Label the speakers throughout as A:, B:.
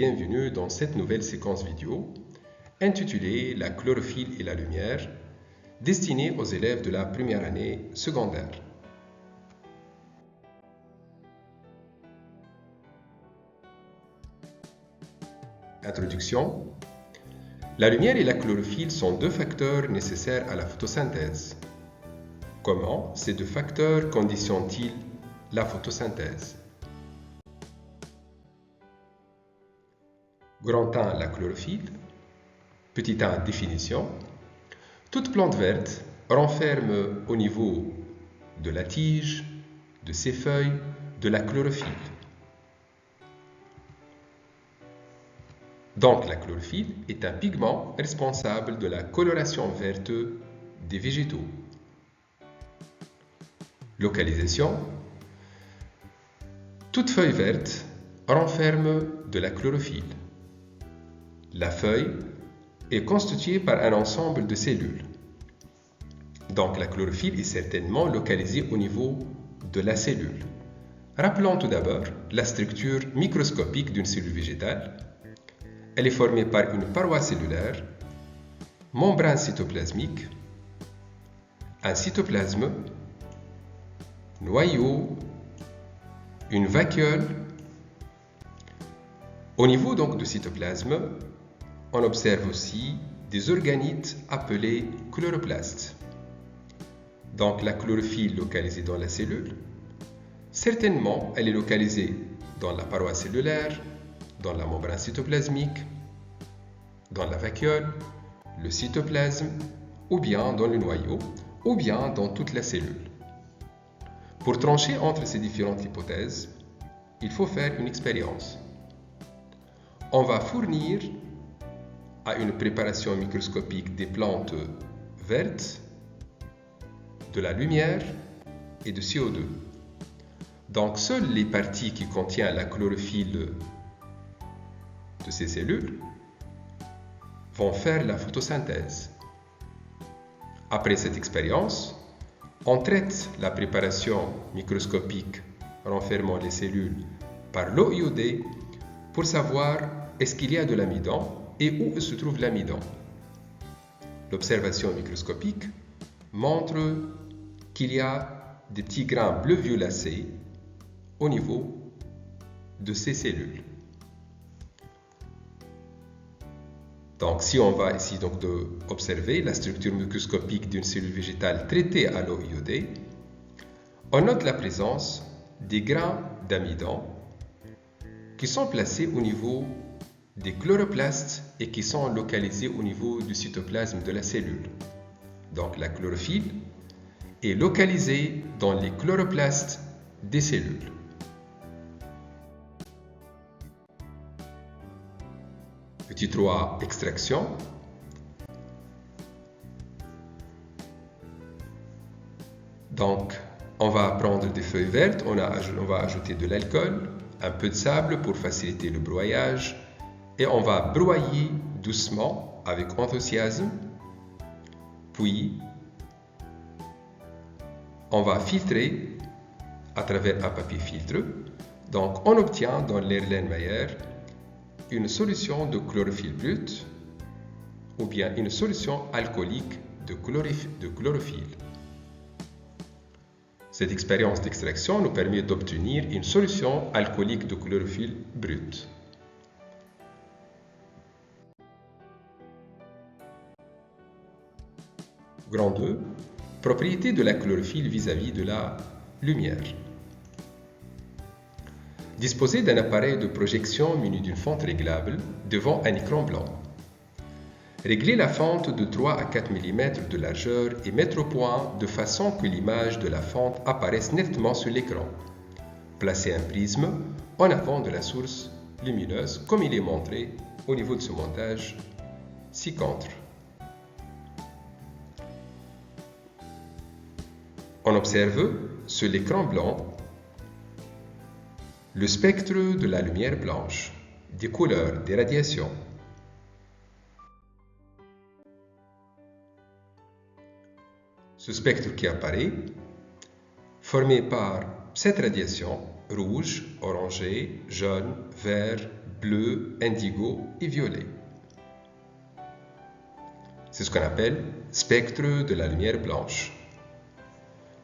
A: Bienvenue dans cette nouvelle séquence vidéo intitulée La chlorophylle et la lumière, destinée aux élèves de la première année secondaire. Introduction. La lumière et la chlorophylle sont deux facteurs nécessaires à la photosynthèse. Comment ces deux facteurs conditionnent-ils la photosynthèse? Grand 1, la chlorophylle. Petit 1, définition. Toute plante verte renferme au niveau de la tige, de ses feuilles, de la chlorophylle. Donc la chlorophylle est un pigment responsable de la coloration verte des végétaux. Localisation. Toute feuille verte renferme de la chlorophylle. La feuille est constituée par un ensemble de cellules. Donc la chlorophylle est certainement localisée au niveau de la cellule. Rappelons tout d'abord la structure microscopique d'une cellule végétale. Elle est formée par une paroi cellulaire, membrane cytoplasmique, un cytoplasme, noyau, une vacuole. Au niveau donc du cytoplasme, on observe aussi des organites appelés chloroplastes. Donc la chlorophylle localisée dans la cellule, certainement elle est localisée dans la paroi cellulaire, dans la membrane cytoplasmique, dans la vacuole, le cytoplasme, ou bien dans le noyau, ou bien dans toute la cellule. Pour trancher entre ces différentes hypothèses, il faut faire une expérience. On va fournir à une préparation microscopique des plantes vertes, de la lumière et de CO2. Donc, seules les parties qui contiennent la chlorophylle de ces cellules vont faire la photosynthèse. Après cette expérience, on traite la préparation microscopique renfermant les cellules par l'eau iodée pour savoir est-ce qu'il y a de l'amidon et où se trouve l'amidon. L'observation microscopique montre qu'il y a des petits grains bleu violacés au niveau de ces cellules. Donc, si on va ici donc observer la structure microscopique d'une cellule végétale traitée à l'eau iodée, on note la présence des grains d'amidon qui sont placés au niveau des chloroplastes et qui sont localisés au niveau du cytoplasme de la cellule. Donc la chlorophylle est localisée dans les chloroplastes des cellules. Petit 3, extraction. Donc, on va prendre des feuilles vertes, on va ajouter de l'alcool, un peu de sable pour faciliter le broyage, et on va broyer doucement avec enthousiasme, puis on va filtrer à travers un papier filtre. Donc, on obtient dans l'Erlenmeyer une solution de chlorophylle brute ou bien une solution alcoolique de chlorophylle. Cette expérience d'extraction nous permet d'obtenir une solution alcoolique de chlorophylle brute. Grand 2. Propriété de la chlorophylle vis-à-vis de la lumière. Disposer d'un appareil de projection muni d'une fente réglable devant un écran blanc. Régler la fente de 3 à 4 mm de largeur et mettre au point de façon que l'image de la fente apparaisse nettement sur l'écran. Placer un prisme en avant de la source lumineuse comme il est montré au niveau de ce montage ci-contre. On observe sur l'écran blanc le spectre de la lumière blanche, des couleurs, des radiations. Ce spectre qui apparaît, formé par cette radiation rouge, orangé, jaune, vert, bleu, indigo et violet. C'est ce qu'on appelle spectre de la lumière blanche.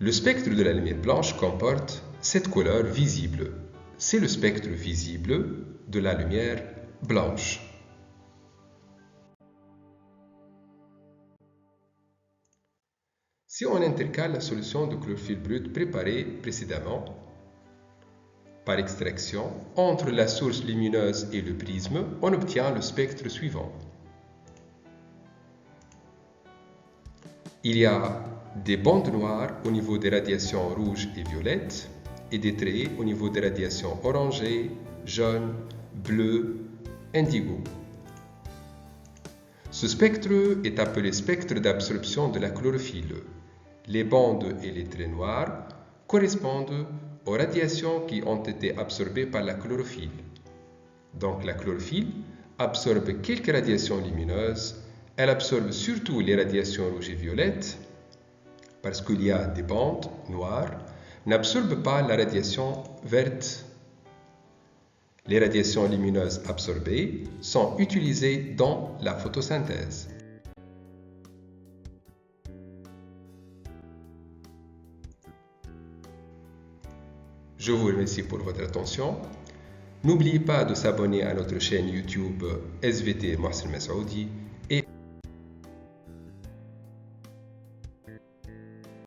A: Le spectre de la lumière blanche comporte 7 couleurs visibles. C'est le spectre visible de la lumière blanche. Si on intercale la solution de chlorophylle brut préparée précédemment, par extraction, entre la source lumineuse et le prisme, on obtient le spectre suivant. Il y a des bandes noires au niveau des radiations rouges et violettes et des traits au niveau des radiations orangées, jaunes, bleues, indigo. Ce spectre est appelé spectre d'absorption de la chlorophylle. Les bandes et les traits noirs correspondent aux radiations qui ont été absorbées par la chlorophylle. Donc la chlorophylle absorbe quelques radiations lumineuses. Elle absorbe surtout les radiations rouges et violettes parce qu'il y a des bandes noires, n'absorbe pas la radiation verte. Les radiations lumineuses absorbées sont utilisées dans la photosynthèse. Je vous remercie pour votre attention. N'oubliez pas de s'abonner à notre chaîne YouTube SVT Mohsen Messoudi et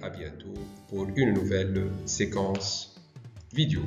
A: à bientôt pour une nouvelle séquence vidéo.